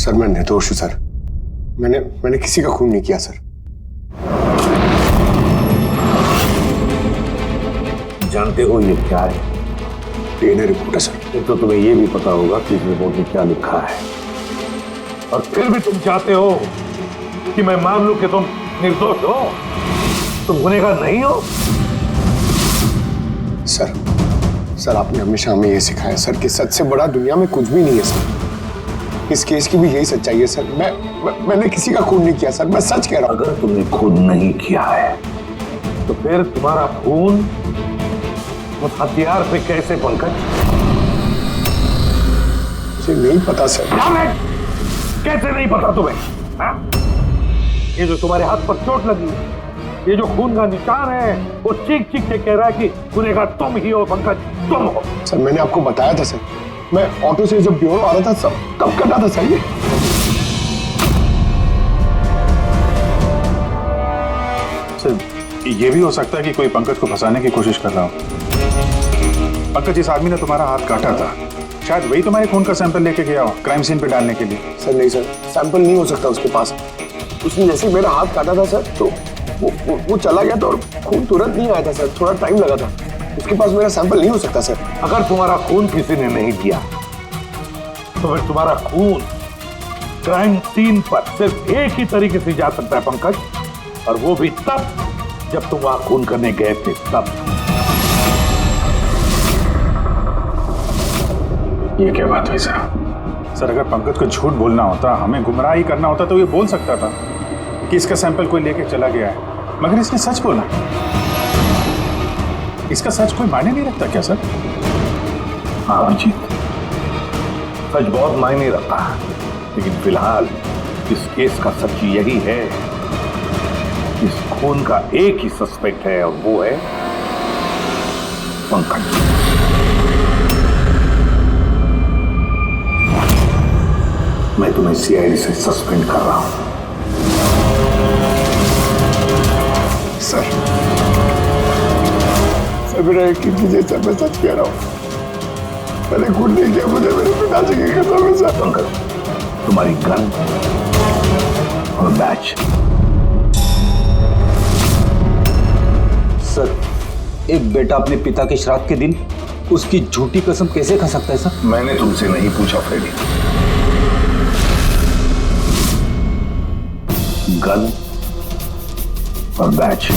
Sir मैं निर्दोष हूं सर। मैंने किसी का खून नहीं किया सर। जानते हो ये क्या है? डीएनए रिपोर्ट है सर। फिर तो तुम्हें ये भी पता होगा कि इस रिपोर्ट में क्या लिखा है, और फिर भी तुम चाहते हो कि मैं मान लूं कि तुम निर्दोष हो, तुम गुनहगार नहीं हो। सर आपने हमेशा हमें ये सिखाया सर कि सच से बड़ा दुनिया में कुछ भी नहीं है सर। इस केस की भी यही सच्चाई है सर। मैंने किसी का खून नहीं किया सर, मैं सच कह रहा हूं। अगर तुमने खून नहीं किया है तो फिर तुम्हारा खून उस हथियार पे कैसे पंकज? मुझे नहीं पता सर। कैसे नहीं पता तुम्हें? हा? ये जो तुम्हारे हाथ पर चोट लगी, ये जो खून का निशान है, वो चीख चीख के कह रहा है कि गुनहगार तुम ही हो पंकज, तुम हो। सर मैंने आपको बताया था सर, मैं ऑटो से जब ब्यूरो आ रहा था सब कब कटा था सर। सर ये भी हो सकता है कि कोई पंकज को फंसाने की कोशिश कर रहा हो। पंकज, इस आदमी ने तुम्हारा हाथ काटा था, शायद वही तुम्हारे खून का सैंपल लेके गया हो क्राइम सीन पे डालने के लिए। सर नहीं सर, सैंपल नहीं हो सकता उसके पास। उसने जैसे ही मेरा हाथ काटा था सर तो वो चला गया था और खून तुरंत नहीं आया था सर, थोड़ा टाइम लगा था। उसके पास मेरा सैंपल नहीं हो सकता सर। अगर तुम्हारा खून किसी ने नहीं दिया तो फिर तुम्हारा खून क्राइम सीन पर सिर्फ एक ही तरीके से जा सकता है पंकज, और वो भी तब जब तुम वहां खून करने गए थे तब। ये क्या बात हुई सर? अगर पंकज को झूठ बोलना होता, हमें गुमराह ही करना होता तो ये बोल सकता था कि इसका सैंपल कोई लेके चला गया है, मगर इसने सच बोला। इसका सच कोई मायने नहीं रखता क्या सर? हाँ अभिजीत, सच बहुत मायने रखता है, लेकिन फिलहाल इस केस का सच यही है, इस खून का एक ही सस्पेक्ट है और वो है पंकज। मैं तुम्हें सीआईडी से सस्पेंड कर रहा हूं। सर मेरा यकीन कीजिए सर, मैं सच कह रहा हूँ। मैंने खून नहीं किया, मुझे मेरे पिताजी की कसम है सर। पंकज, तुम्हारी गन और बैच। सर एक बेटा अपने पिता के श्राद्ध के दिन उसकी झूठी कसम कैसे खा सकता है सर? मैंने तुमसे नहीं पूछा फ्रेडी। गन और बैच।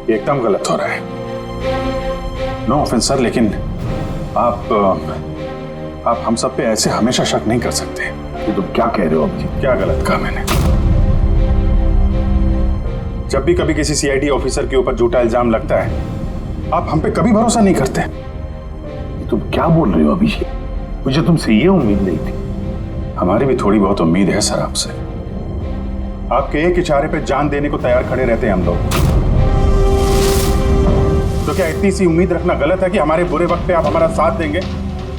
ये एकदम गलत हो रहा है। नो ऑफेंस सर, लेकिन आप हम सब पे ऐसे हमेशा शक नहीं कर सकते। ये तुम क्या कह रहे हो अभिजीत? क्या गलत कहा मैंने? जब भी कभी किसी सीआईडी ऑफिसर के ऊपर झूठा इल्जाम लगता है, आप हम पे कभी भरोसा नहीं करते। तुम क्या बोल रहे हो अभिजीत? मुझे तुमसे ये उम्मीद नहीं थी। हमारी भी थोड़ी बहुत उम्मीद है सर आपसे। आपके एक इशारे पे जान देने को तैयार खड़े रहते हैं हम लोग। तो क्या इतनी सी उम्मीद रखना गलत है कि हमारे बुरे वक्त पे आप हमारा साथ देंगे,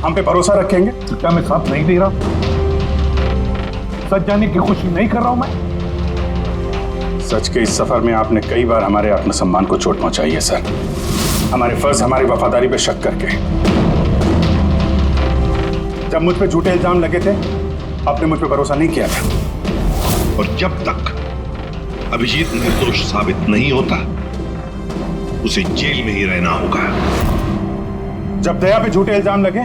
हम पे भरोसा रखेंगे? तो क्या मैं साथ नहीं दे रहा? सच जाने की कोशिश नहीं कर रहा हूं मैं? सच के इस सफर में आपने कई बार हमारे आत्मसम्मान को चोट पहुंचाई है सर, हमारे फर्ज, हमारी वफादारी पे शक करके। जब मुझ पे झूठे इल्जाम लगे थे, आपने मुझ पे भरोसा नहीं किया था। और जब तक अभिजीत निर्दोष साबित नहीं होता, उसे जेल में ही रहना होगा। जब दया पे झूठे इल्जाम लगे,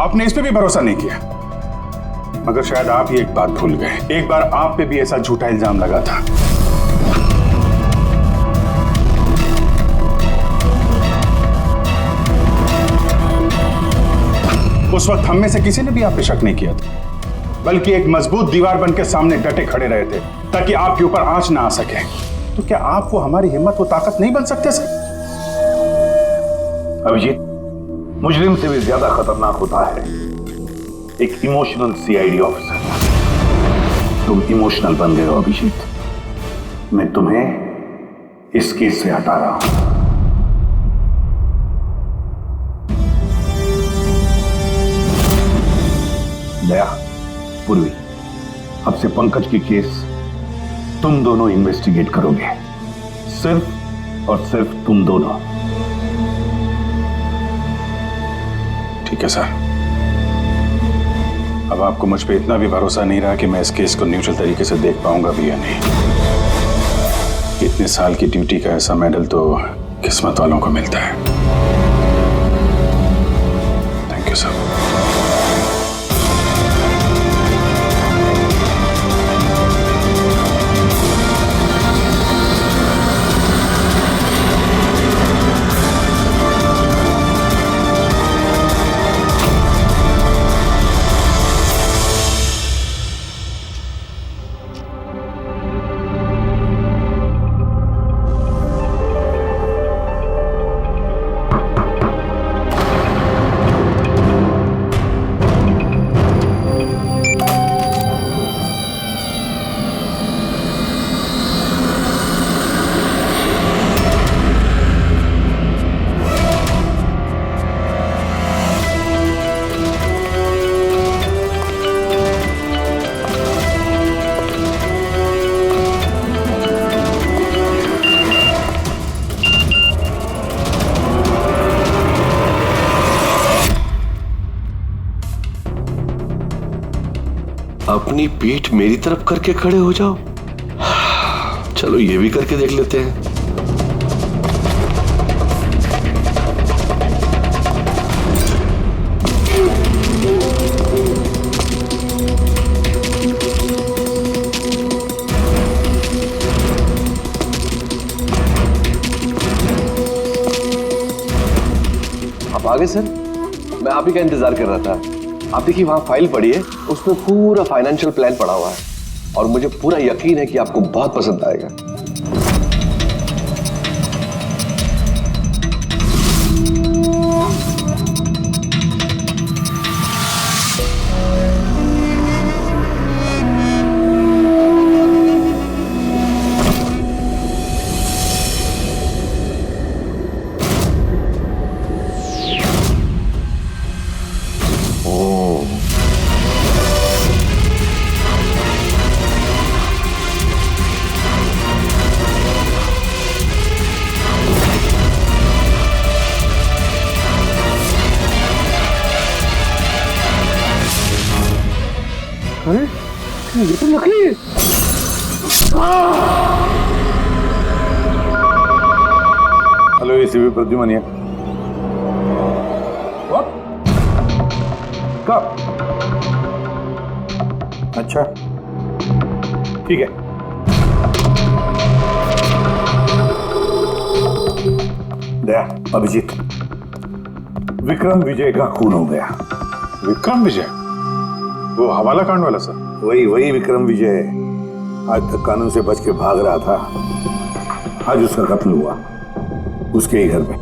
आपने इस पे भी भरोसा नहीं किया। मगर शायद आप ही एक बात भूल गए, एक बार आप पे भी ऐसा झूठा इल्जाम लगा था। उस वक्त हम में से किसी ने भी आप पे शक नहीं किया था, बल्कि एक मजबूत दीवार बनकर सामने डटे खड़े रहे थे ताकि आपके ऊपर आंच ना आ सके। तो क्या आप वो हमारी हिम्मत, वो ताकत नहीं बन सकते सर? अभिजीत, मुजरिम से भी ज्यादा खतरनाक होता है एक इमोशनल सीआईडी ऑफिसर। तुम इमोशनल बन गए हो अभिजीत। मैं तुम्हें इस केस से हटा रहा हूं। दया, पूर्वी, अब से पंकज की केस तुम दोनों इन्वेस्टिगेट करोगे, सिर्फ और सिर्फ तुम दोनों। ठीक है सर। अब आपको मुझ पे इतना भी भरोसा नहीं रहा कि मैं इस केस को न्यूट्रल तरीके से देख पाऊंगा भी या नहीं। इतने साल की ड्यूटी का ऐसा मेडल तो किस्मत वालों को मिलता है। Thank you sir. अपनी पीठ मेरी तरफ करके खड़े हो जाओ। चलो ये भी करके देख लेते हैं। आप आ गए सर? मैं आप ही का इंतजार कर रहा था। आप देखिए वहां फाइल पड़ी है, उसमें पूरा फाइनेंशियल प्लान पड़ा हुआ है और मुझे पूरा यकीन है कि आपको बहुत पसंद आएगा। अरे ये तो नकली है। Hello ACP Pradyuman. कब? अच्छा ठीक है। गया अभिजीत, विक्रम विजय का खून हो गया। विक्रम विजय, वो हवाला कांड वाला सर? वही विक्रम विजय आज तक कानून से बच के भाग रहा था। आज उसका कत्ल हुआ उसके ही घर में।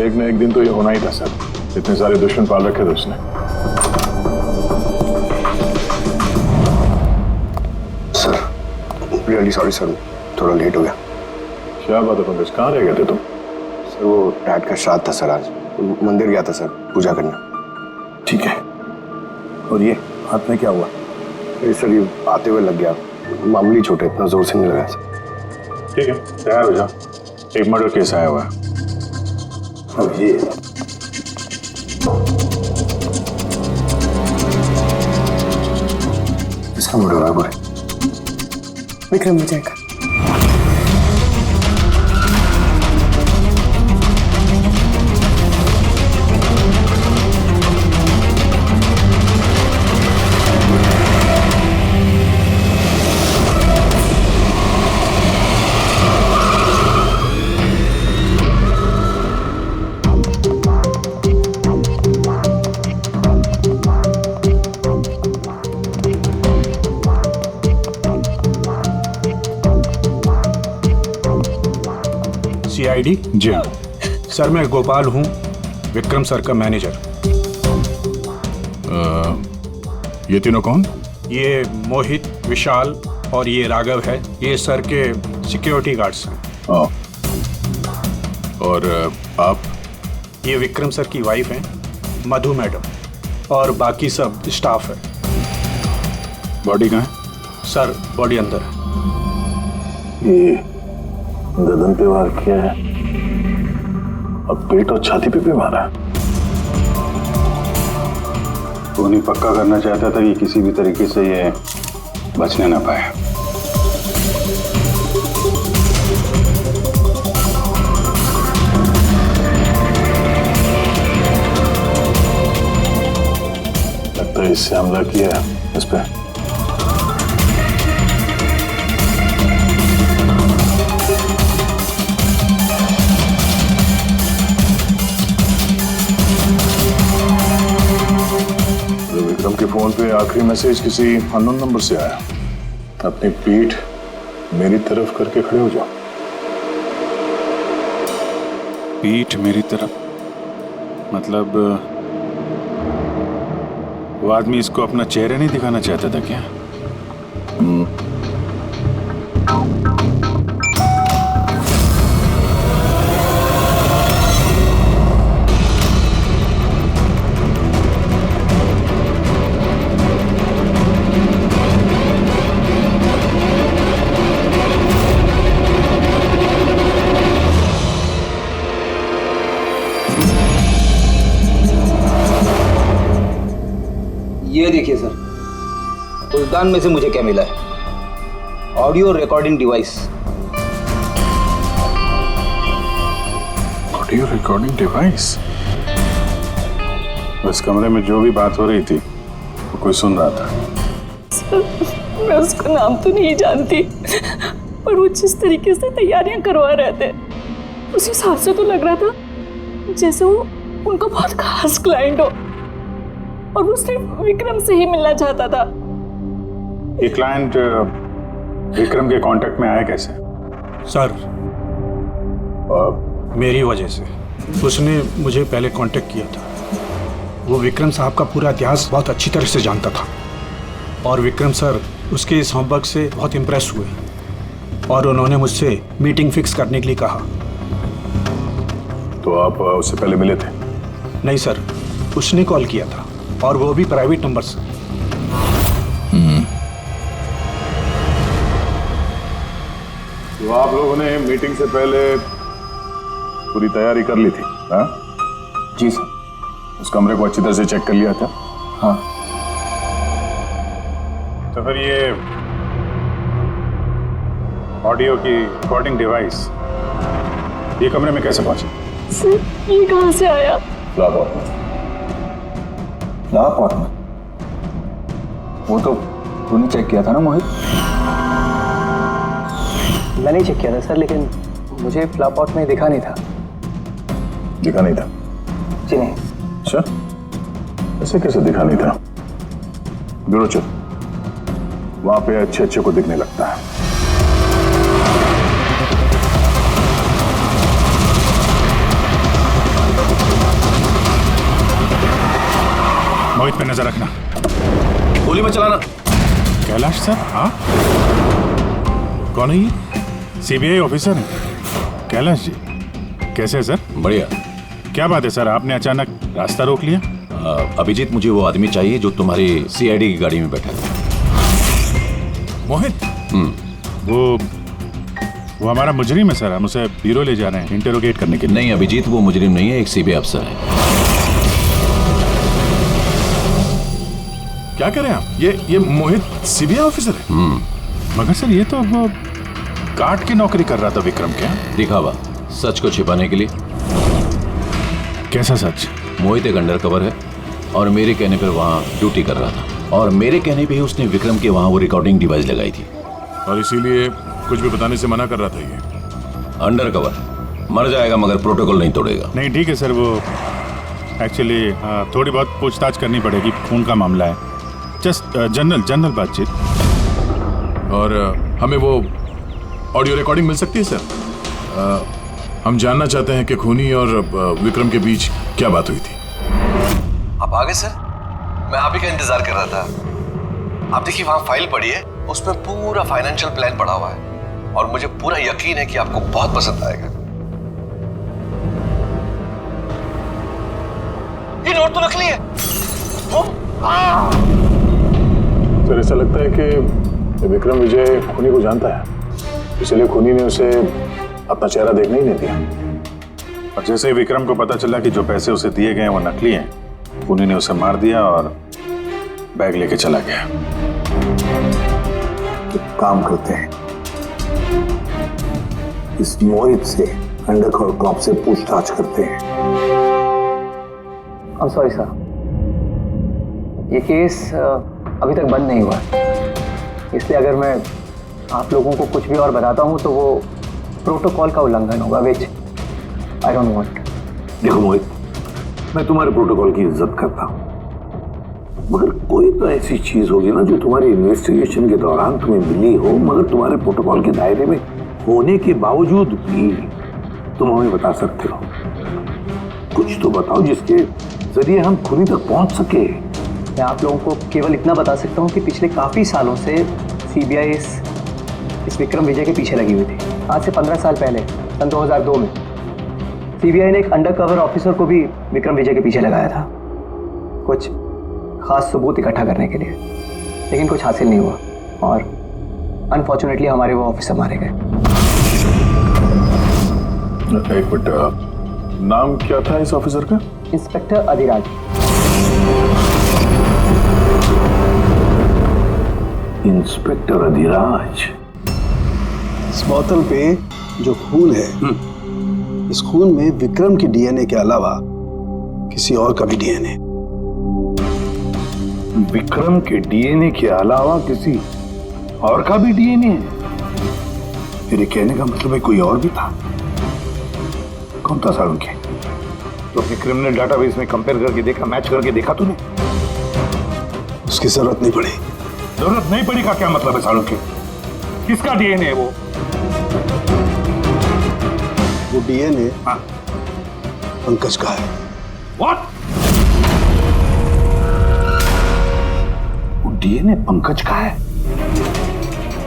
एक न एक दिन तो ये होना ही था सर, इतने सारे दुश्मन पाल रखे थे उसने। सर रियली सॉरी सर, थोड़ा लेट हो गया। क्या बात है पंकज, कहाँ रह गए थे तुम? सर वो डैड का श्राद्ध था सर, आज मंदिर गया था सर पूजा करने। ठीक है, और ये हाथ में क्या हुआ? सर ये आते हुए लग गया, मामूली चोट है, इतना जोर से नहीं लगा सर। ठीक है, तैयार हो जाओ, एक मर्डर केस आया हुआ है। अब ये इसका मर्डर हुआ है बोले? विक्रम विजय का। CID? जी हाँ। सर मैं गोपाल हूँ, विक्रम सर का मैनेजर। ये तीनों कौन? ये मोहित, विशाल और ये राघव है, ये सर के सिक्योरिटी गार्ड्स हैं। और आप? ये विक्रम सर की वाइफ हैं मधु मैडम, और बाकी सब स्टाफ है। बॉडी कहाँ है? सर बॉडी अंदर है। ये गर्दन पे वार किया है और पेट और छाती पे भी मारा है। उन्हें पक्का करना चाहता था कि किसी भी तरीके से ये बचने ना पाए। लगता है इससे हमला किया है इस पे। विक्रम के फोन पे आखिरी मैसेज किसी अननोन नंबर से आया। अपनी पीठ मेरी तरफ करके खड़े हो जाओ। पीठ मेरी तरफ मतलब वो आदमी इसको अपना चेहरा नहीं दिखाना चाहता था क्या? ये देखिए सर, उस दान में से मुझे क्या मिला है? Audio recording device. Audio recording device? इस कमरे में जो भी बात हो रही थी वो कोई सुन रहा था। सर मैं उसका नाम तो नहीं जानती, पर वो जिस तरीके से तैयारियां करवा रहे थे उस हिसाब से तो लग रहा था जैसे वो उनका बहुत खास क्लाइंट हो और वो सिर्फ विक्रम से ही मिलना चाहता था। ये क्लाइंट विक्रम के कांटेक्ट में आया कैसे? सर मेरी वजह से उसने मुझे पहले कांटेक्ट किया था। वो विक्रम साहब का पूरा इतिहास बहुत अच्छी तरह से जानता था और विक्रम सर उसके इस होमवर्क से बहुत इम्प्रेस हुए और उन्होंने मुझसे मीटिंग फिक्स करने के लिए कहा। तो आप उससे पहले मिले थे? नहीं सर, उसने कॉल किया था और वो भी प्राइवेट नंबर से। तो आप लोगों ने मीटिंग से पहले पूरी तैयारी कर ली थी? हाँ जी सर। उस कमरे को अच्छी तरह से चेक कर लिया था? हाँ। तो फिर ये ऑडियो की रिकॉर्डिंग डिवाइस ये कमरे में कैसे पहुंची? सर ये कहाँ से आया? फ्लावर में। फ्लावर में? वो तो तूने चेक किया था ना मोहित? मैंने चेक किया था सर, लेकिन मुझे फ्लावर पॉट में दिखा नहीं था। दिखा नहीं था? जी नहीं। अच्छा, ऐसे कैसे दिखा नहीं था? ब्यूरो चल, वहां पे अच्छे अच्छे को दिखने लगता है। मोहित पे नजर रखना। गोली में चलाना। कैलाश सर? हाँ, कौन है ये? सीबीआई ऑफिसर है कैलाश जी। कैसे है सर? बढ़िया। क्या बात है सर, आपने अचानक रास्ता रोक लिया? अभिजीत, मुझे वो आदमी चाहिए जो तुम्हारी सीआईडी की गाड़ी में बैठा था। मोहित? वो हमारा मुजरिम है सर, हम उसे ब्यूरो ले जा रहे हैं इंटरोगेट करने के लिए। नहीं अभिजीत, वो मुजरिम नहीं है, एक सीबीआई अफसर है। क्या करें आप? ये मोहित सीबीआई ऑफिसर है? मगर सर ये तो वो गार्ड की नौकरी कर रहा था विक्रम। क्या दिखावा? सच को छिपाने के लिए। कैसा सच? मोहित एक अंडर कवर है और मेरे कहने पर वहाँ ड्यूटी कर रहा था, और मेरे कहने पे ही उसने विक्रम के वहाँ वो रिकॉर्डिंग डिवाइस लगाई थी, और इसीलिए कुछ भी बताने से मना कर रहा था। ये अंडर कवर मर जाएगा मगर प्रोटोकॉल नहीं तोड़ेगा। नहीं ठीक है सर, वो एक्चुअली थोड़ी बहुत पूछताछ करनी पड़ेगी, खून का मामला है, जस्ट जनरल बातचीत। और हमें वो ऑडियो रिकॉर्डिंग मिल सकती है सर? हम जानना चाहते हैं कि खूनी और विक्रम के बीच क्या बात हुई थी। आप आ गए सर? मैं आप ही का इंतजार कर रहा था। आप देखिए वहां फाइल पड़ी है, उसमें पूरा फाइनेंशियल प्लान पड़ा हुआ है, और मुझे पूरा यकीन है कि आपको बहुत पसंद आएगा। ये नोट तो नकली है। सर ऐसा लगता है कि विक्रम विजय खूनी को जानता है, इसलिए खूनी ने उसे अपना चेहरा देखने ही नहीं दिया। और जैसे ही विक्रम को पता चला कि जो पैसे उसे दिए गए वो नकली हैं, खूनी ने उसे मार दिया और बैग लेके चला गया। तो काम करते हैं, इस मोहित से अंडरकवर कॉप से पूछताछ करते हैं। I'm sorry सर, ये केस अभी तक बंद नहीं हुआ, इसलिए अगर मैं आप लोगों को कुछ भी और बताता हूँ तो वो प्रोटोकॉल का उल्लंघन होगा, विच आई डोंट वांट। देखो मोहित, मैं तुम्हारे प्रोटोकॉल की इज्जत करता हूँ, मगर कोई तो ऐसी चीज होगी ना जो तुम्हारी इन्वेस्टिगेशन के दौरान तुम्हें मिली हो, मगर तुम्हारे प्रोटोकॉल के दायरे में होने के बावजूद भी तुम हमें बता सकते हो। कुछ तो बताओ जिसके जरिए हम खूनी तक पहुंच सके। मैं आप लोगों को केवल इतना बता सकता हूँ कि पिछले काफ़ी सालों से सीबीआई इस विक्रम विजय के पीछे लगी हुई थी। आज से 15 साल पहले सन 2002 में सीबीआई ने एक अंडरकवर ऑफिसर को भी विक्रम विजय के पीछे लगाया था, कुछ खास सबूत इकट्ठा करने के लिए, लेकिन कुछ हासिल नहीं हुआ और अनफॉर्चुनेटली हमारे वो ऑफिसर मारे गए। एक मिनट, नाम क्या था इस ऑफिसर का? इंस्पेक्टर अधिराज। इंस्पेक्टर अधिराज। इस बोतल पे जो खून है, इस खून में विक्रम की डीएनए के अलावा किसी और का भी डीएनए। विक्रम के डीएनए के अलावा किसी और का भी डीएनए है? मेरे कहने का मतलब है कोई और भी था। कौन था सालुंखे? तो विक्रम ने डाटाबेस में कंपेयर करके देखा, मैच करके देखा तूने? उसकी जरूरत नहीं पड़ी। जरूरत नहीं पड़ी का क्या मतलब है सालुंखे? किसका डीएनए है वो? वो डीएनए पंकज का है। व्हाट? वो डीएनए पंकज का है?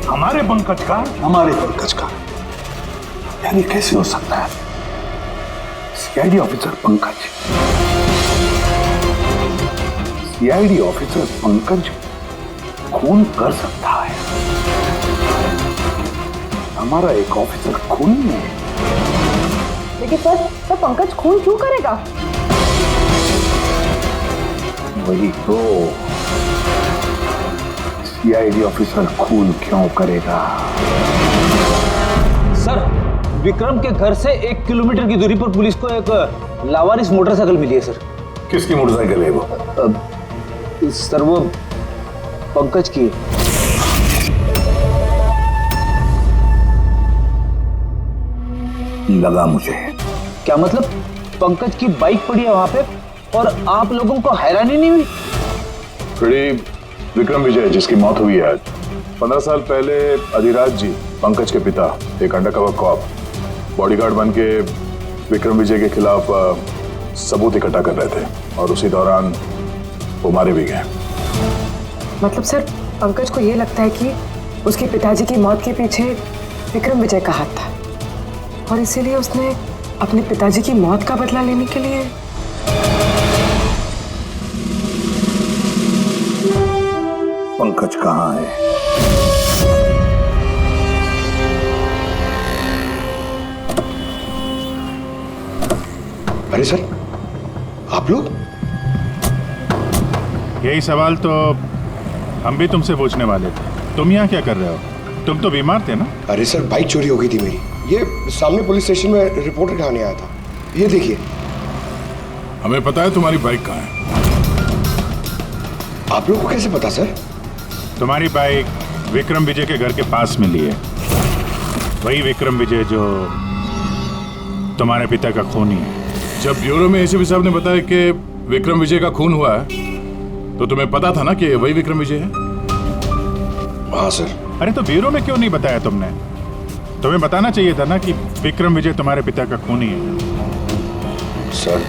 हमारे पंकज का? हमारे पंकज का। यार ये कैसे हो सकता है? CID officer Pankaj, CID officer Pankaj खून कर सकता है? हमारा एक ऑफिसर खून में। लेकिन सर पंकज खून क्यों करेगा? वही तो, सीआईडी ऑफिसर खून क्यों करेगा? सर, विक्रम के घर से 1 किलोमीटर की दूरी पर पुलिस को एक लावारिस मोटरसाइकिल मिली है सर। किसकी मोटरसाइकिल है वो? सर वो पंकज की है। लगा मुझे। क्या मतलब? पंकज की बाइक पड़ी है वहां पे और आप लोगों को हैरानी नहीं हुई? विक्रम विजय जिसकी मौत हुई है आज, 15 साल पहले अधिराज जी, पंकज के पिता, एक अंडरकवर कॉप, बॉडीगार्ड बन के विक्रम विजय के खिलाफ सबूत इकट्ठा कर रहे थे और उसी दौरान वो मारे भी गए। मतलब सर, पंकज को ये लगता है कि उसके पिताजी की मौत के पीछे विक्रम विजय का हाथ था और इसीलिए उसने अपने पिताजी की मौत का बदला लेने के लिए। पंकज कहाँ है? अरे सर, आप लोग? यही सवाल तो हम भी तुमसे पूछने वाले थे। तुम यहाँ क्या कर रहे हो? तुम तो बीमार थे ना? अरे सर, बाइक चोरी हो गई थी मेरी। ये सामने पुलिस स्टेशन में रिपोर्ट लिखाने आया था। ये देखिए। हमें पता है तुम्हारी बाइक कहाँ है। आप लोगों को कैसे पता सर? तुम्हारी बाइक विक्रम विजय के घर के पास मिली है। वही विक्रम विजय जो तुम्हारे पिता का खूनी है। जब ब्यूरो में एसीपी साहब ने बताया कि विक्रम विजय का खून हुआ है, तो तुम्हें पता था ना कि वही विक्रम विजय है? हाँ सर। अरे तो ब्यूरो में क्यों नहीं बताया तुमने? तुम्हें बताना चाहिए था ना कि विक्रम विजय तुम्हारे पिता का खूनी है। सर,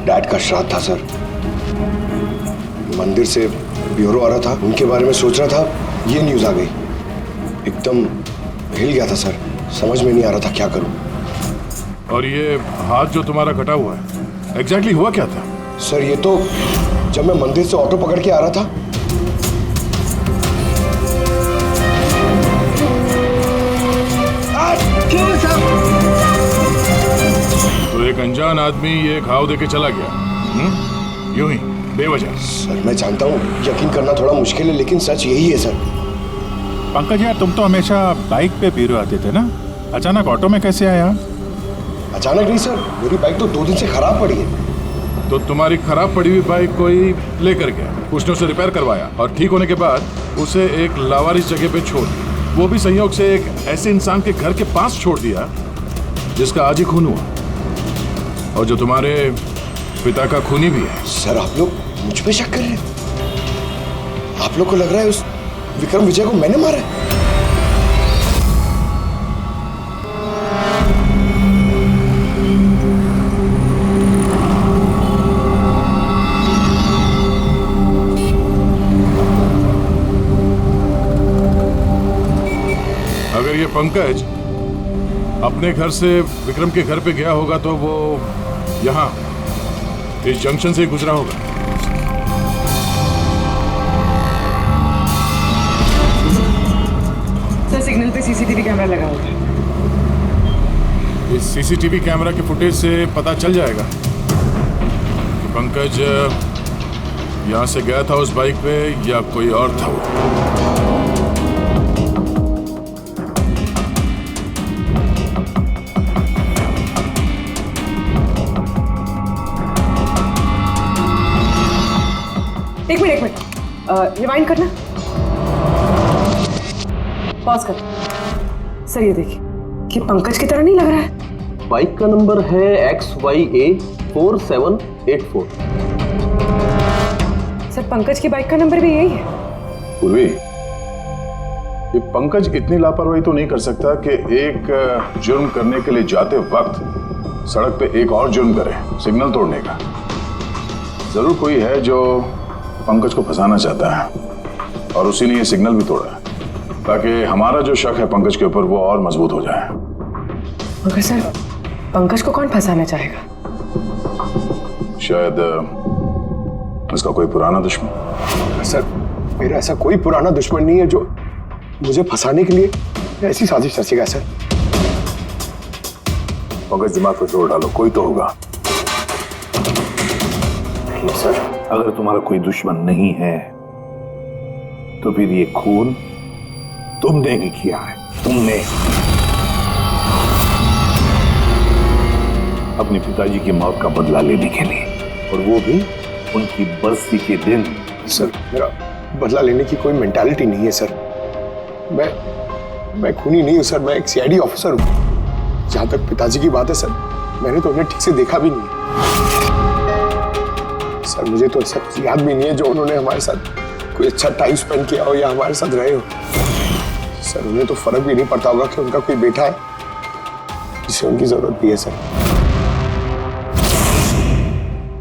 डैड का श्राद्ध था सर। मंदिर से ब्यूरो आ रहा था, उनके बारे में सोच रहा था, ये न्यूज आ गई। एकदम हिल गया था सर, समझ में नहीं आ रहा था क्या करूं। और ये हाथ जो तुम्हारा कटा हुआ है, एग्जैक्टली हुआ क्या था? सर, ये तो जब मैं मंदिर से ऑटो पकड़ के आ रहा था, तो एक अनजान आदमी ये घाव देके चला गया, यूं ही बेवजह। सर, मैं जानता हूँ यकीन करना थोड़ा मुश्किल है, लेकिन सच यही है सर। पंकज यार, तुम तो हमेशा बाइक पे ब्यूरो आते थे ना, अचानक ऑटो में कैसे आया? अचानक नहीं सर, मेरी बाइक तो 2 दिन से खराब पड़ी है। तो तुम्हारी खराब पड़ी हुई बाइक कोई लेकर गया, उसने उसे रिपेयर करवाया और ठीक होने के बाद उसे एक लावारिस जगह पे छोड़ दिया। वो भी संयोग से एक ऐसे इंसान के घर के पास छोड़ दिया जिसका आज ही खून हुआ और जो तुम्हारे पिता का खूनी भी है। सर, आप लोग मुझ पे शक कर रहे हैं? आप लोग को लग रहा है उस विक्रम विजय को मैंने मारा है? अगर ये पंकज अपने घर से विक्रम के घर पे गया होगा तो वो यहाँ इस जंक्शन से ही गुजरा होगा। सर, सिग्नल पे सीसीटीवी कैमरा लगा होगा। इस सीसीटीवी कैमरा के फुटेज से पता चल जाएगा कि पंकज यहाँ से गया था उस बाइक पे या कोई और था वो। एक मिनट रिवाइंड करना, पॉज कर। सर, ये देखिए कि पंकज की तरह नहीं लग रहा है। बाइक का नंबर है XYA4784। सर, पंकज की बाइक का नंबर भी यही है। पूर्वी, ये पंकज इतनी लापरवाही तो नहीं कर सकता कि एक जुर्म करने के लिए जाते वक्त सड़क पे एक और जुर्म करे, सिग्नल तोड़ने का। जरूर कोई है जो पंकज को फंसाना चाहता है और उसी ने ये सिग्नल भी तोड़ा है ताकि हमारा जो शक है पंकज के ऊपर वो और मजबूत हो जाए। मगर सर, पंकज को कौन फंसाना चाहेगा? शायद इसका कोई पुराना दुश्मन। सर, मेरा ऐसा कोई पुराना दुश्मन नहीं है जो मुझे फंसाने के लिए ऐसी साजिश रचेगा। सर, पंकज, दिमाग पर जोर डालो, कोई तो होगा। नहीं सर, अगर तुम्हारा कोई दुश्मन नहीं है तो फिर ये खून तुमने ही किया है। तुमने अपने पिताजी की मौत का बदला लेने के लिए, और वो भी उनकी बरसी के दिन। सर, मेरा बदला लेने की कोई मेंटालिटी नहीं है सर। मैं खूनी नहीं हूं सर, मैं एक सीआईडी ऑफिसर हूं। जहां तक पिताजी की बात है सर, मैंने तो उन्हें ठीक से देखा भी नहीं है। सर मुझे तो ऐसा कुछ याद भी नहीं है जो उन्होंने हमारे साथ कोई अच्छा टाइम स्पेंड किया हो या हमारे साथ रहे हो। सर उन्हें तो फर्क भी नहीं पड़ता होगा कि उनका कोई बेटा है जिसे उनकी जरूरत भी है। सर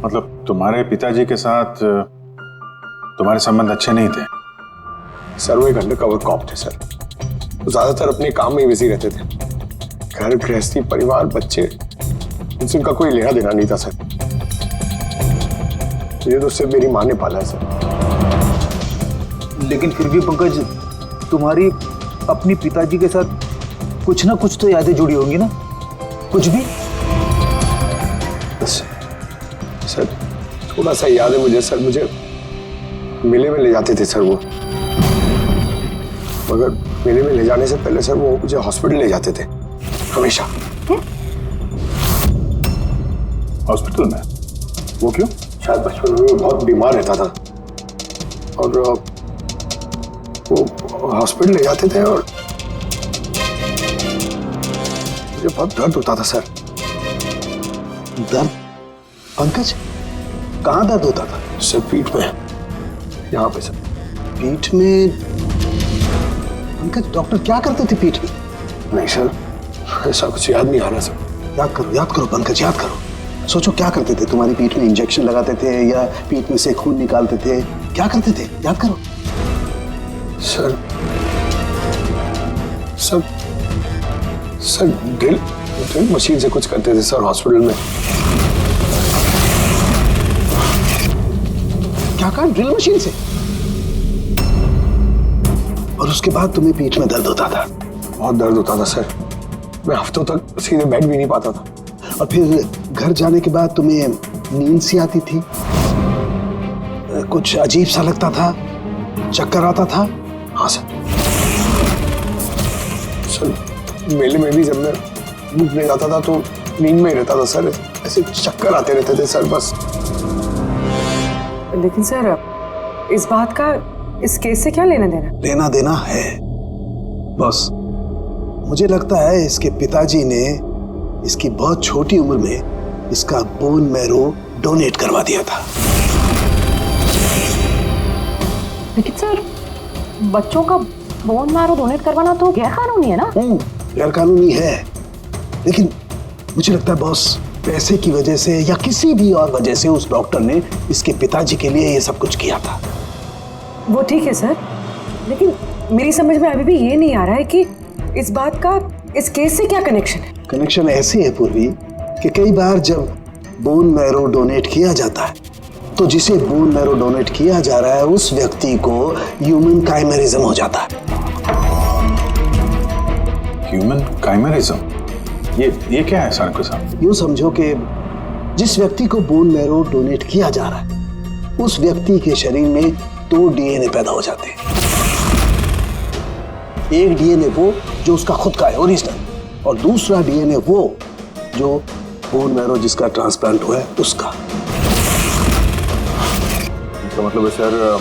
मतलब तुम्हारे पिताजी के साथ तुम्हारे संबंध अच्छे नहीं थे? सर वो एक अंडरकवर कॉप थे सर। वो ज्यादातर अपने काम में ही बिजी रहते थे। घर गृहस्थी परिवार बच्चे इनसे उनका कोई लेना देना नहीं था सर। मुझे तो सिर्फ मेरी माँ ने पाला है सर। लेकिन फिर भी पंकज, तुम्हारी अपनी पिताजी के साथ कुछ ना कुछ तो यादें जुड़ी होंगी ना, कुछ भी? सर थोड़ा सा याद है मुझे सर। मुझे मेले में ले जाते थे सर वो, मगर मेले में ले जाने से पहले सर वो मुझे हॉस्पिटल ले जाते थे हमेशा। हॉस्पिटल में? वो क्यों? शायद बचपन में वो बहुत बीमार रहता था और वो हॉस्पिटल ले जाते थे और मुझे बहुत दर्द होता था सर। दर्द? पंकज, कहाँ दर्द होता था? सर पीठ में, यहाँ पे सर। पीठ में? पंकज, डॉक्टर क्या करते थे पीठ में? नहीं सर, ऐसा कुछ याद नहीं आ रहा सर। याद करो पंकज, याद करो। सोचो क्या करते थे? तुम्हारी पीठ में इंजेक्शन लगाते थे या पीठ में से खून निकालते थे? क्या करते थे? याद करो। Sir sir sir drill machine से कुछ करते थे सर हॉस्पिटल में। क्या कहा? ड्रिल मशीन से? और उसके बाद तुम्हें पीठ में दर्द होता था? बहुत दर्द होता था सर। मैं हफ्तों तक सीधे बैठ भी नहीं पाता था। और फिर घर जाने के बाद तुम्हें नींद सी आती थी, कुछ अजीब सा लगता था, चक्कर आता था? हाँ सर। सर मेले में भी जब मैं घूमने जाता था तो नींद में ही रहता था सर। ऐसे चक्कर आते रहते थे सर बस। लेकिन सर इस बात का इस केस से क्या लेना देना? लेना देना है बस। मुझे लगता है इसके पिताजी ने इसकी बहुत छोटी उम्र में इसका बोन मैरो डोनेट करवा दिया था। लेकिन सर बच्चों का बोन मैरो डोनेट करवाना तो गैर कानूनी है ना? गैर कानूनी है, लेकिन मुझे लगता है बॉस पैसे की वजह से या किसी भी और वजह से उस डॉक्टर ने इसके पिताजी के लिए ये सब कुछ किया था। वो ठीक है सर, लेकिन मेरी समझ में अभी भी ये नहीं आ रहा है कि इस बात का इस केस से क्या कनेक्शन है? कनेक्शन ऐसे है पूर्वी कि कई बार जब बोन मैरो डोनेट किया जाता है तो जिसे बोन मैरो डोनेट किया जा रहा है उस व्यक्ति को ह्यूमन काइमेरिज्म हो जाता है। ह्यूमन काइमेरिज्म? ये क्या है सर साहब? यूं समझो कि जिस व्यक्ति को बोन मैरो डोनेट किया जा रहा है उस व्यक्ति के शरीर में 2 डीएनए पैदा हो जाते हैं। एक डीएनए वो जो उसका खुद का है ओरिजिनल, और दूसरा डीएनए वो जो बोन मैरो जिसका ट्रांसप्लांट हुआ है उसका। इसका मतलब है सर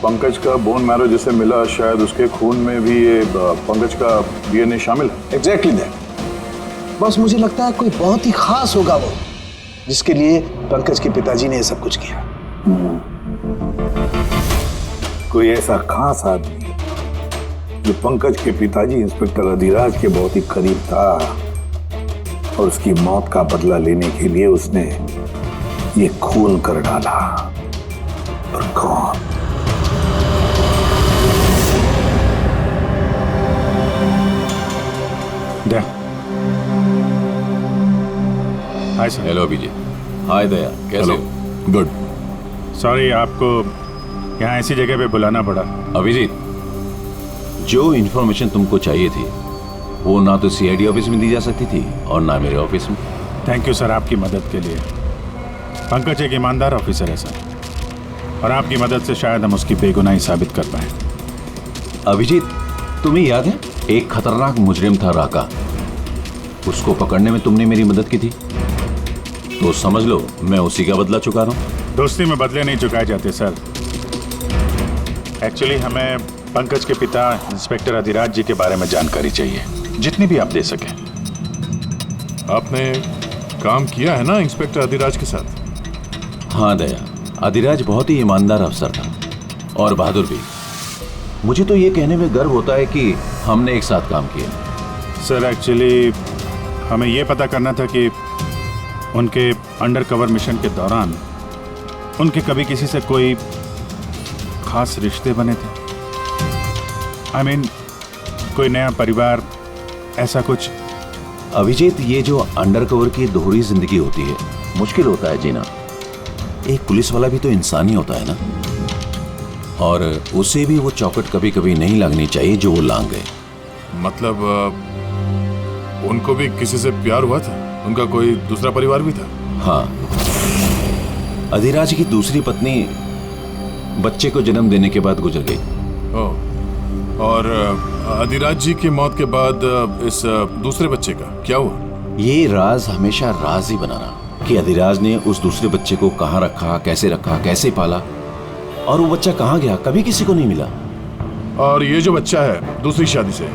पंकज का बोन मैरो जिसे मिला शायद उसके खून में भी ये पंकज का डीएनए शामिल है। Exactly that. बस मुझे लगता है कोई बहुत ही खास होगा वो जिसके लिए पंकज के पिताजी ने ये सब कुछ किया। कोई ऐसा खास आदमी जो पंकज के पिताजी इंस्पेक्टर अधिराज के बहुत ही करीब था और उसकी मौत का बदला लेने के लिए उसने ये खून कर डाला। और कौन? Hi sir. हेलो अभिजीत। हाय दया, कैसे हो? गुड। सॉरी आपको यहाँ ऐसी जगह पे बुलाना पड़ा। अभिजीत, जो इन्फॉर्मेशन तुमको चाहिए थी वो ना तो सीआईडी ऑफिस में दी जा सकती थी और ना मेरे ऑफिस में। थैंक यू सर आपकी मदद के लिए। पंकज एक ईमानदार ऑफिसर है सर, और आपकी मदद से शायद हम उसकी बेगुनाही साबित कर पाए। अभिजीत, तुम्हें याद है एक खतरनाक मुजरिम था राका, उसको पकड़ने में तुमने मेरी मदद की थी, तो समझ लो मैं उसी का बदला चुका रहा हूं। दोस्ती में बदले नहीं चुकाए जाते सर। एक्चुअली हमें पंकज के पिता इंस्पेक्टर अधिराज जी के बारे में जानकारी चाहिए, जितनी भी आप दे सकें। आपने काम किया है ना इंस्पेक्टर अधिराज के साथ? हाँ दया, अधिराज बहुत ही ईमानदार अफसर था और बहादुर भी। मुझे तो ये कहने में गर्व होता है कि हमने एक साथ काम किया। सर एक्चुअली हमें ये पता करना था कि उनके अंडर कवर मिशन के दौरान उनके कभी किसी से कोई खास रिश्ते बने थे। I mean, कोई नया परिवार, ऐसा कुछ। अभिजीत, ये जो अंडर कवर की दोहरी जिंदगी होती है, मुश्किल होता है जीना। एक पुलिस वाला भी तो इंसान ही होता है ना, और उसे भी वो चौकट कभी कभी नहीं लगनी चाहिए जो वो लांग गए। मतलब उनको भी किसी से प्यार हुआ था? उनका कोई दूसरा परिवार भी था? हाँ, अधिराज की दूसरी पत्नी बच्चे को जन्म देने के बाद गुजर गई। ओह, और अधिराज जी की मौत के बाद इस दूसरे बच्चे का क्या हुआ? ये राज हमेशा राज ही बना रहा कि अधिराज ने उस दूसरे बच्चे को कहाँ रखा, कैसे पाला, और वो बच्चा कहाँ गया, कभी किसी को नहीं मिला। और ये जो बच्चा है दूसरी शादी से,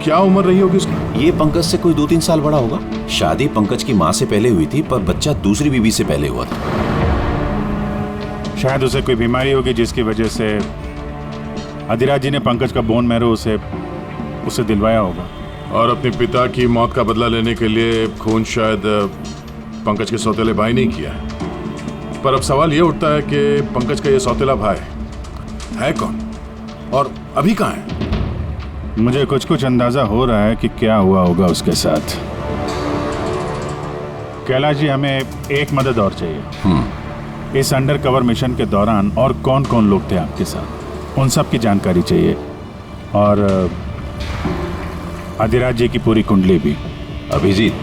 क्या उम्र रही होगी उसकी? ये पंकज से कोई 2-3 साल बड़ा होगा। शादी पंकज की माँ से पहले हुई थी, पर बच्चा दूसरी बीवी से पहले हुआ था। शायद उसे कोई बीमारी होगी जिसकी वजह से अधिराज जी ने पंकज का बोन मैरो उसे दिलवाया होगा। और अपने पिता की मौत का बदला लेने के लिए खून शायद पंकज के सौतेले भाई नहीं किया। पर अब सवाल ये उठता है कि पंकज का ये सौतेला भाई है कौन और अभी कहाँ है? मुझे कुछ अंदाजा हो रहा है कि क्या हुआ होगा उसके साथ। कैलाश जी, हमें एक मदद और चाहिए। इस अंडर कवर मिशन के दौरान और कौन कौन लोग थे आपके साथ, उन सब की जानकारी चाहिए, और अधिराज जी की पूरी कुंडली भी। अभिजीत,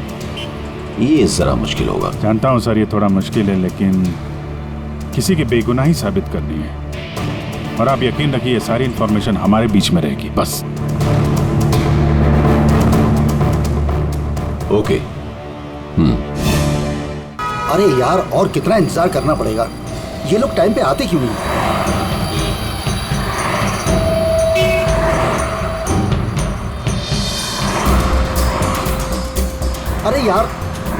ये जरा मुश्किल होगा। जानता हूँ सर, ये थोड़ा मुश्किल है, लेकिन किसी की बेगुनाही साबित करनी है, और आप यकीन रखिए ये सारी इंफॉर्मेशन हमारे बीच में रहेगी, बस। ओके। अरे यार, और कितना इंतजार करना पड़ेगा? ये लोग टाइम पे आते क्यों नहीं? अरे यार,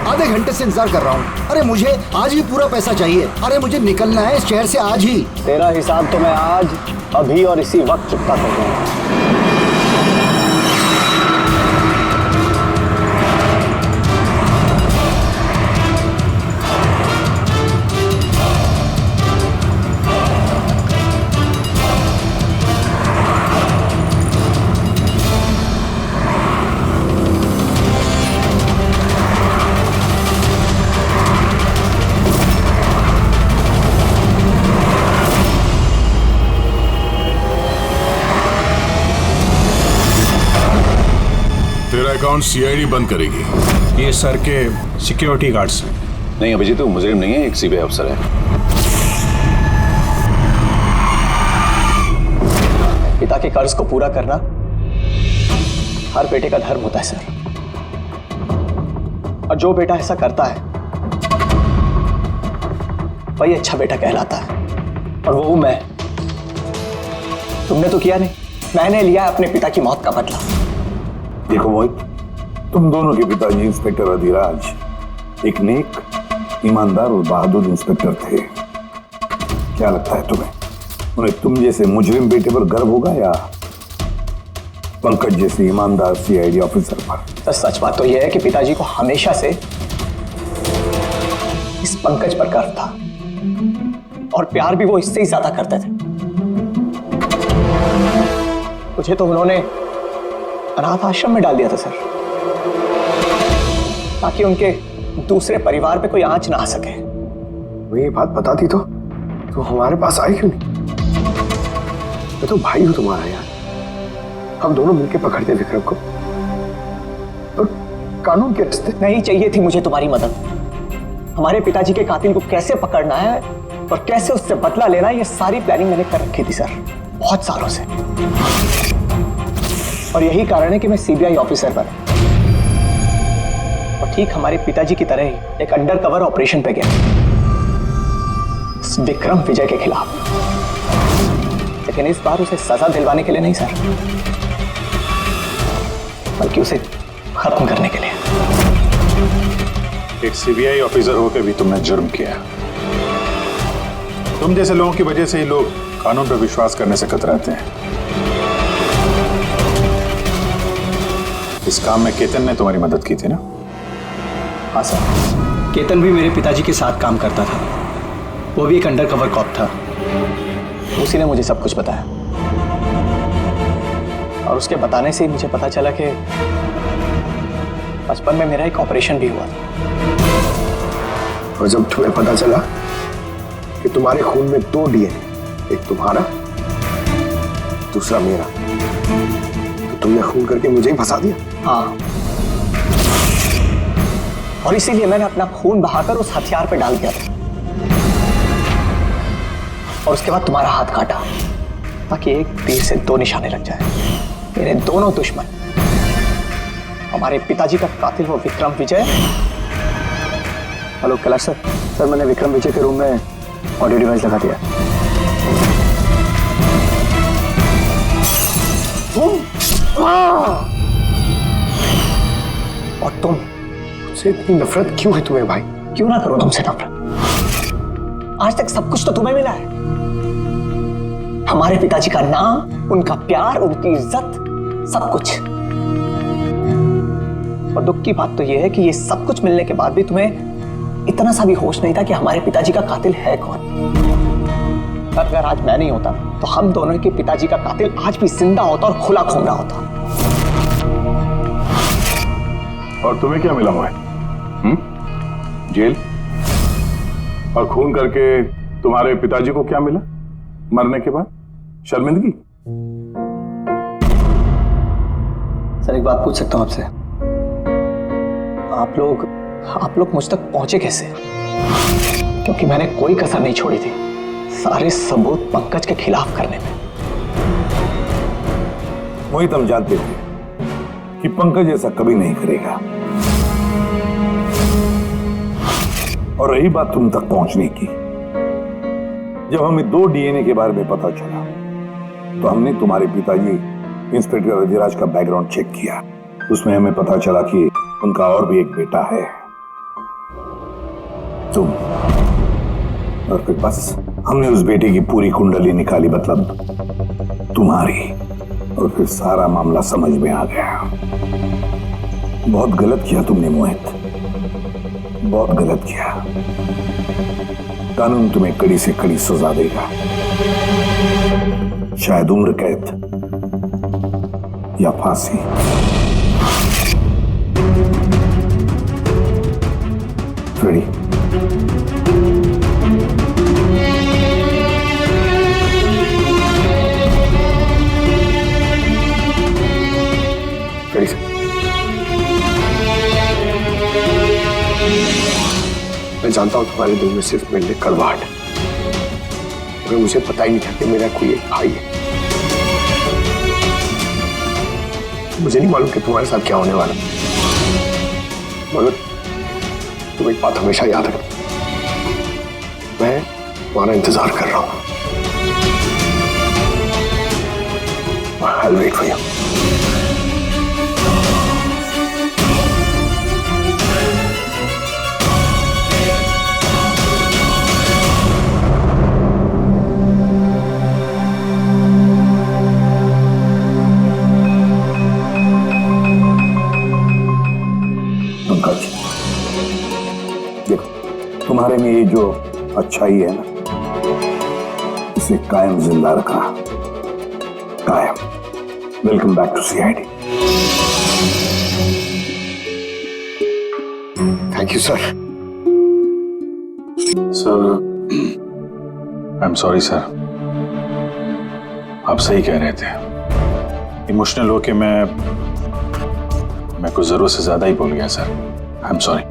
आधे घंटे से इंतजार कर रहा हूँ। अरे मुझे आज ही पूरा पैसा चाहिए। अरे मुझे निकलना है इस शहर से आज ही। तेरा हिसाब तो मैं आज, अभी और इसी वक्त चुकता कर दूंगा। अकाउंट सीआईडी बंद करेगी। ये सर के सिक्योरिटी गार्ड्स हैं। नहीं अभिजीत, वो मुजरिम नहीं है, एक सीबीआई अफसर है। पिता के कर्ज को पूरा करना हर बेटे का धर्म होता है सर, और जो बेटा ऐसा करता है वही अच्छा बेटा कहलाता है, और वो हूं मैं। तुमने तो किया नहीं, मैंने लिया अपने पिता की मौत का बदला। देखो मोहित, तुम दोनों के पिताजी इंस्पेक्टर अधिराज एक नेक, ईमानदार और बहादुर इंस्पेक्टर थे। क्या लगता है तुम्हें, उन्हें तुम जैसे मुजरिम बेटे पर गर्व होगा या पंकज जैसे ईमानदार सीआईडी ऑफिसर पर? तो सच बात तो यह है कि पिताजी को हमेशा से इस पंकज पर गर्व था, और प्यार भी वो इससे ही ज्यादा करते थे। मुझे तो उन्होंने अनाथ आश्रम में डाल दिया था सर, ताकि उनके दूसरे परिवार पे कोई आंच ना आ सके। वो ये बात बताती तो हमारे पास आई क्यों नहीं? मैं तो भाई हूं तुम्हारा यार, हम दोनों मिलकर पकड़ते विक्रम को, और कानून के रास्ते। नहीं चाहिए थी मुझे तुम्हारी मदद। हमारे पिताजी के कातिल को कैसे पकड़ना है और कैसे उससे बदला लेना है, ये सारी प्लानिंग मैंने कर रखी थी सर, बहुत सालों से। और यही कारण है कि मैं सीबीआई ऑफिसर बना, और ठीक हमारे पिताजी की तरह ही एक अंडर कवर ऑपरेशन पे गया विक्रम विजय के खिलाफ। लेकिन इस बार उसे सजा दिलवाने के लिए नहीं सर, बल्कि उसे खत्म करने के लिए। एक सीबीआई ऑफिसर होकर भी तुमने जुर्म किया। तुम जैसे लोगों की वजह से ही लोग कानून पर विश्वास करने से कतराते हैं। इस काम में केतन ने तुम्हारी मदद की थी ना? हाँ सर, केतन भी मेरे पिताजी के साथ काम करता था। वो भी एक अंडरकवर कॉप था। उसी ने मुझे सब कुछ बताया और उसके बताने से ही मुझे पता चला कि बचपन में मेरा एक ऑपरेशन भी हुआ था। और जब तुम्हें पता चला कि तुम्हारे खून में 2 डीएनए, एक तुम्हारा दूसरा मेरा, तो तुमने खून करके मुझे ही फंसा दिया। हाँ, और इसीलिए मैंने अपना खून बहाकर उस हथियार पे डाल दिया था और उसके बाद तुम्हारा हाथ काटा ताकि एक तीर से 2 निशाने लग जाए। मेरे दोनों दुश्मन, हमारे पिताजी का कातिल वो विक्रम विजय। हेलो कैलाश सर, मैंने विक्रम विजय के रूम में ऑडियो डिवाइस लगा दिया। और तुम, मुझसे इतनी नफरत क्यों है तुम्हें भाई? क्यों ना करो तुमसे नफरत? आज तक सब कुछ तो तुम्हें मिला है। हमारे पिताजी का नाम, उनका प्यार, उनकी इज्जत, सब कुछ। और दुख की बात तो यह है कि ये सब कुछ मिलने के बाद भी तुम्हें इतना सा भी होश नहीं था कि हमारे पिताजी का कातिल है कौन। अगर आज मैं नहीं होता तो हम दोनों के पिताजी का कातिल आज भी जिंदा होता और खुला घूम रहा होता। और तुम्हें क्या मिला हुआ है? जेल? और खून करके तुम्हारे पिताजी को क्या मिला मरने के बाद? शर्मिंदगी? सर एक बात पूछ सकता हूं आपसे? आप लोग मुझ तक पहुंचे कैसे? क्योंकि मैंने कोई कसर नहीं छोड़ी थी सारे सबूत पंकज के खिलाफ करने में। मोहित, हम जानते थे कि पंकज ऐसा कभी नहीं करेगा। और रही बात तुम तक पहुंचने की, जब हमें 2 डीएनए के बारे में पता चला तो हमने तुम्हारे पिताजी इंस्पेक्टर रजिराज का बैकग्राउंड चेक किया। उसमें हमें पता चला कि उनका और भी एक बेटा है, तुम। और फिर बस हमने उस बेटे की पूरी कुंडली निकाली, मतलब तुम्हारी। और फिर सारा मामला समझ में आ गया। बहुत गलत किया तुमने मोहित, बहुत गलत किया। कानून तुम्हें कड़ी से कड़ी सजा देगा, शायद उम्र कैद या फांसी। रेडी? Ready sir. मैं जानता हूं तुम्हारे दिल में सिर्फ मेरे लिए कड़वाहट है, मगर मुझे पता ही नहीं था कि मेरा कोई एक भाई है। मुझे नहीं मालूम कि तुम्हारे साथ क्या होने वाला, मगर तुम एक बात हमेशा याद रखना, मैं तुम्हारा इंतजार कर रहा हूं। I'll wait for you. Pankaj, देखो, तुम्हारे में ये जो अच्छाई है ना, इसे कायम जिंदा रखा, कायम। Welcome back to CID. Thank you sir. Sir, I am sorry sir, आप सही कह रहे थे। इमोशनल होके मैं कुछ जरूरत से ज्यादा ही बोल गया सर। I am sorry.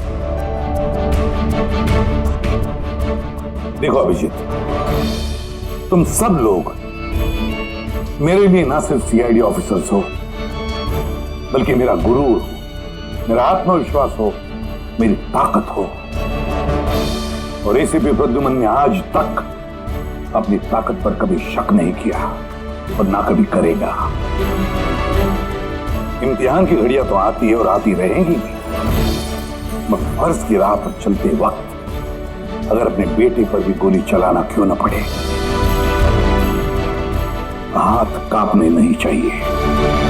देखो अभिजीत, तुम सब लोग मेरे लिए ना सिर्फ सीआईडी ऑफिसर्स हो, बल्कि मेरा गुरूर हो, मेरा आत्मविश्वास हो, मेरी ताकत हो। और एसीपी प्रद्युमन ने आज तक अपनी ताकत पर कभी शक नहीं किया और ना कभी करेगा। इम्तिहान की घड़ियां तो आती है और आती रहेंगी भी, मगर फर्ज की राह पर चलते वक्त अगर अपने बेटे पर भी गोली चलाना क्यों न पड़े, हाथ कांपने नहीं चाहिए।